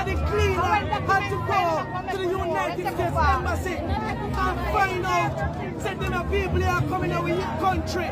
the cleaner had to go to the United States Embassy and find out that the people are coming out with your country.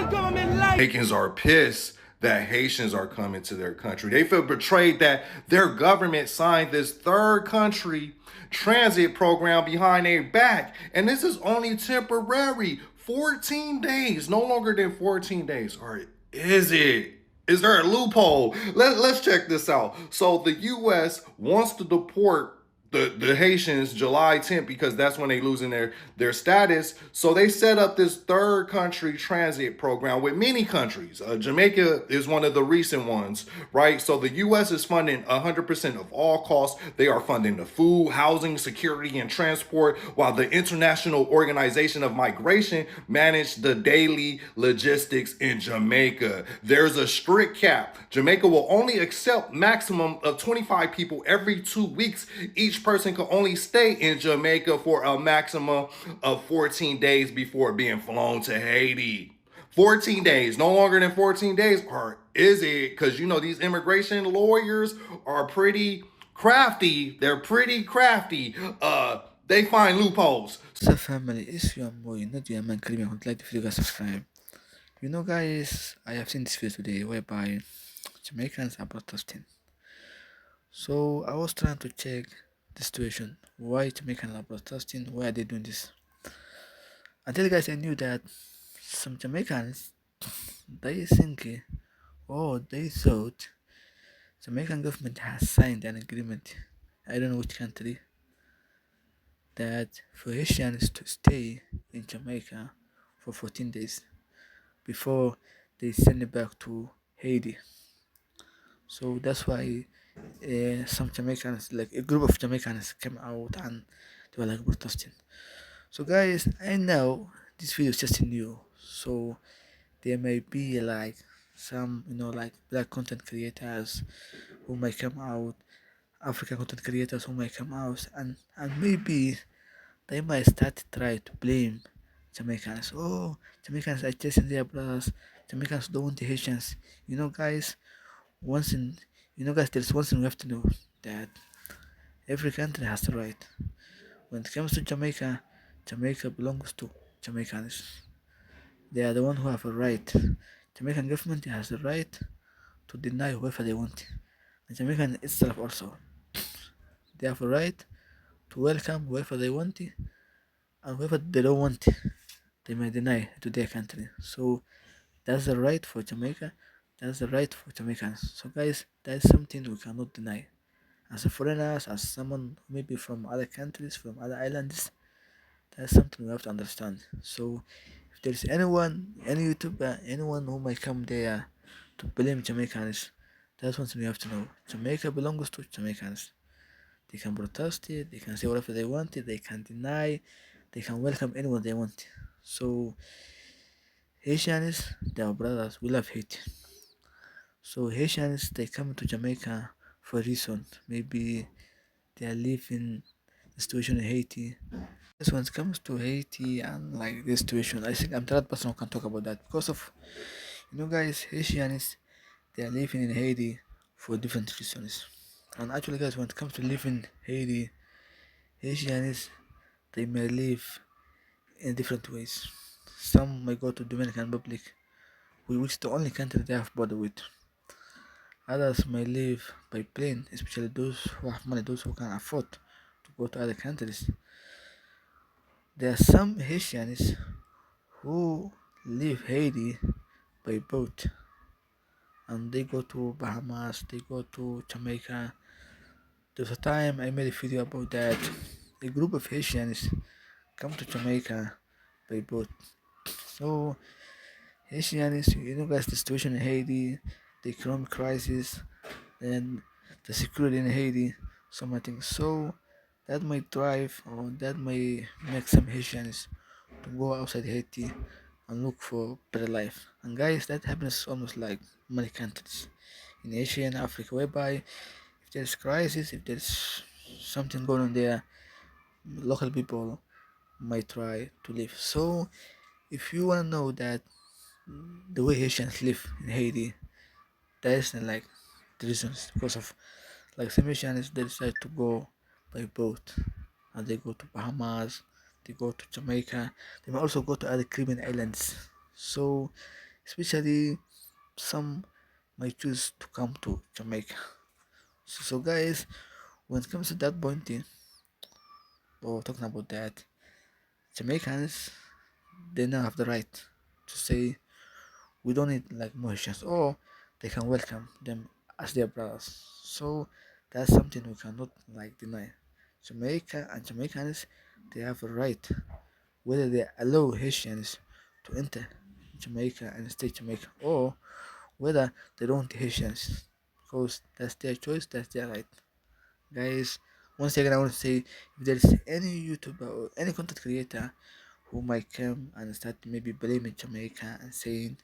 The government lied. Jamaicans are pissed that Haitians are coming to their country. They feel betrayed that their government signed this third country transit program behind their back. And this is only temporary. 14 days, no longer than 14 days. Or is it? Is there a loophole? Let's check this out. So the U.S. wants to deport the Haitians July 10th because that's when they losing their status. So they set up this third country transit program with many countries. Jamaica is one of the recent ones, right? So the U.S. is funding 100% of all costs. They are funding the food, housing, security, and transport, while the International Organization of Migration manage the daily logistics in Jamaica. There's a strict cap. Jamaica will only accept maximum of 25 people every 2 weeks. Each person can only stay in Jamaica for a maximum of 14 days before being flown to Haiti. 14 days, no longer than 14 days, or is it? Because, you know, these immigration lawyers are pretty crafty. They're pretty crafty. They find loopholes. So family, if you are more, you know, the Afro Caribbean Connect, like the video, guys, subscribe. You know, guys, I have seen this video today whereby Jamaicans are protesting. So I was trying to check the situation. Why Jamaicans are protesting? Why are they doing this? I tell you guys, I knew that some Jamaicans they think, oh, they thought Jamaican government has signed an agreement. I don't know which country, that for Haitians to stay in Jamaica for 14 days before they send it back to Haiti. So that's why some Jamaicans, like a group of Jamaicans, came out and they were like protesting. So guys, I know this video is just new, so there may be like some, you know, like black content creators who might come out, African content creators who might come out, and maybe they might start try to blame Jamaicans. Oh, Jamaicans are chasing their brothers. Jamaicans don't want the Haitians. You know, guys, there's one thing we have to know, that every country has the right. When it comes to Jamaica, Jamaica belongs to Jamaicans. They are the one who have a right. Jamaican government has the right to deny whoever they want. The Jamaican itself also, they have a right to welcome whoever they want, and whoever they don't want, they may deny to their country. So that's the right for Jamaica. That's the right for Jamaicans. So guys, that's something we cannot deny. As a foreigners, as someone maybe from other countries, from other islands, that's something we have to understand. So if there's anyone, any YouTuber, anyone who might come there to blame Jamaicans, that's one thing we have to know. Jamaica belongs to Jamaicans. They can protest it, they can say whatever they want, they can deny, they can welcome anyone they want. So Haitians, they are brothers, we love Haiti. So Haitians, they come to Jamaica for a reason. Maybe they are living the situation in Haiti. This when it comes to Haiti and like this situation, I think I'm the right person who can talk about that, because of, you know, guys, Haitians, they are living in Haiti for different reasons. And actually, guys, when it comes to living in Haiti, Haitians, they may live in different ways. Some may go to Dominican Republic, which is the only country they have border with. Others may live by plane, especially those who have money, those who can afford to go to other countries. There are some Haitians who leave Haiti by boat, and they go to Bahamas, they go to Jamaica. There's a time I made a video about that. A group of Haitians come to Jamaica by boat. So Haitians, you know, guys, the situation in Haiti, the economic crisis, and the security in Haiti, so many things. So that might drive, or that may make some Haitians to go outside Haiti and look for better life. And guys, that happens almost like many countries in Asia and Africa, whereby if there's crisis, if there's something going on there, local people might try to live. So if you want to know that the way Haitians live in Haiti, that is like the reasons, because of Like some Haitians, they decide to go by boat, and they go to Bahamas, they go to Jamaica, they may also go to other Caribbean islands. So, especially some might choose to come to Jamaica. So guys, when it comes to that point, or talking about that, Jamaicans, they now have the right to say we don't need like Mauritians, or they can welcome them as their brothers. So that's something we cannot like deny. Jamaica and Jamaicans, they have a right whether they allow Haitians to enter Jamaica and stay Jamaica, or whether they don't want Haitians, because that's their choice, that's their right. Guys, once again, I want to say if there's any YouTuber or any content creator who might come and start maybe blaming Jamaica and saying,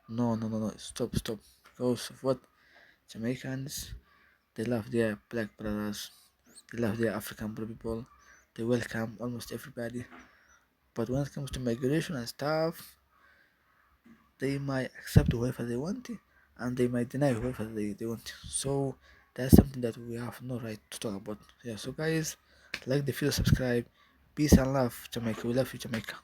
no, no, no, no, stop, stop, because of what Jamaicans, they love their black brothers, they love their African people, they welcome almost everybody. But when it comes to migration and stuff, they might accept whoever they want and they might deny whoever they want. So that's something that we have no right to talk about. Yeah, so guys, like the video, subscribe. Peace and love, Jamaica. We love you, Jamaica.